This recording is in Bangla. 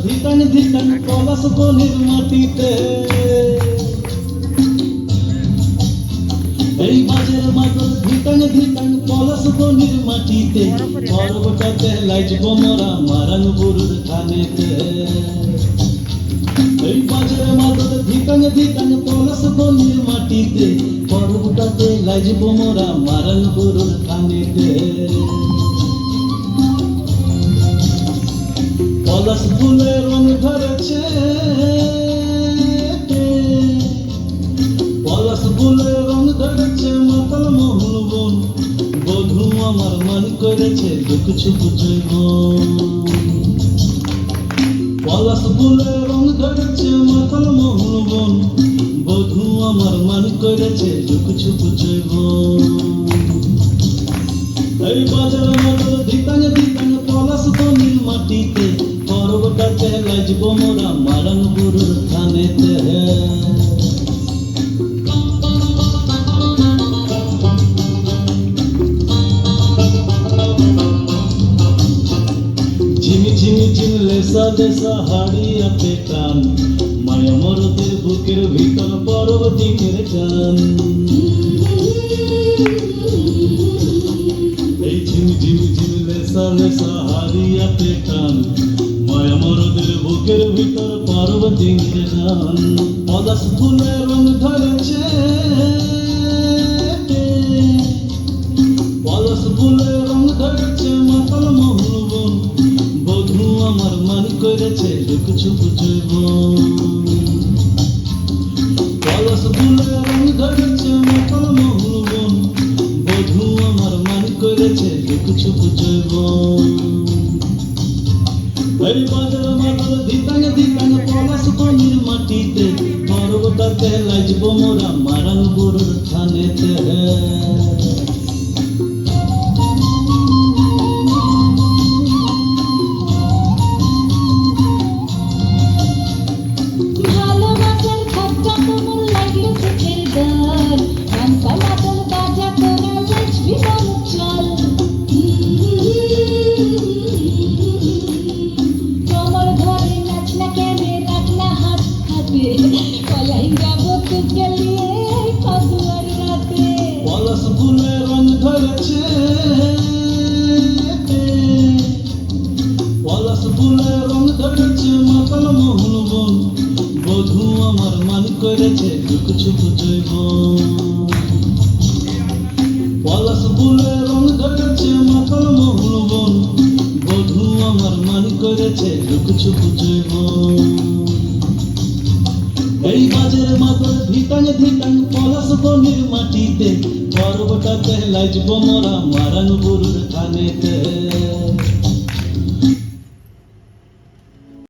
ধিটাং ধিটাং পলাশ বনের মাটিতে, এই বাজের মাদল ধিটাং ধিটাং পলাশ বনের মাটিতে, পর্বটাতে লাইজব মোরা মারান বুরুর খানেতে। এই বাজের মাদল ধিটাং ধিটাং পলাশ বনের মাটিতে, পর্বটাতে লাইজব মোরা মারান বুরুর খানেতে। পলাশ ফুলে রং ধরেছে, পলাশ ফুলে রং ধরেছে মাতাল মহুল বন, বধূ আমার মান করেছে কিছু বুঝব। পলাশ ফুলে রং ধরেছে মাতাল মহুল বন, বধূ আমার মান করেছে কিছু বুঝব। এই বাজার মাদল ধিটাং ধিটাং পলাশ বনের মাটিতে, পর্বটাতে লাইজব মোরা মারান বুরুর খানেতে। ঝিমি ঝিমি ঝিম লেসা লেসা হাড়িয়াতে টান, মায়া মরদের বুকের ভিতর পর্বতিকের টান। এই ঝিমি ঝিমি ঝিম লেসা লেসা হাড়িয়াতে টান, মায়া মরদের বুকের ভিতর পর্বতিকের টান। পলাশ ফুলে রং ধরেছে, পলাশ ফুলে রং ধরেছে মাতাল মহুল বন, বধূ আমার মান করেছে কিছু বুঝব। পলাশ ফুলে রং ধরেছে মাতাল মহুল বন, বধূ আমার মান করেছে কিছু বুঝব। এই বাজার মাদল ধিটাং ধিটাং পলাশ বনের মাটিতে, পর্বটাতে লাইজব মোরা মারান বুরুর খানেতে। ভালোবাসার খপ্পা তোমার লাগলো চোখের জল, কাঁচা মাদল বাজা তোরা নাচবি বল চল। তোমার ঘরে নাচ না কেনে রাখলা হাত হাতে, পলাই যাবো তোকে নিয়ে কাদুয়ার রাতে। পলাশ ফুলে রং ধরেছে, পলাশ ফুলে রং ধরেছে মাতাল মহুল বন, বধূ আমার মান করেছে কিছু বুঝব। পলাশ ফুলে রং ধরেছে মাতাল মহুল বন, বধূ আমার মান করেছে কিছু বুঝব। এই বাজের মাদল ধিটাং ধিটাং পলাশ বনের মাটিতে, পর্বটাতে লাইজব মোরা মারান বুরুর খানেতে।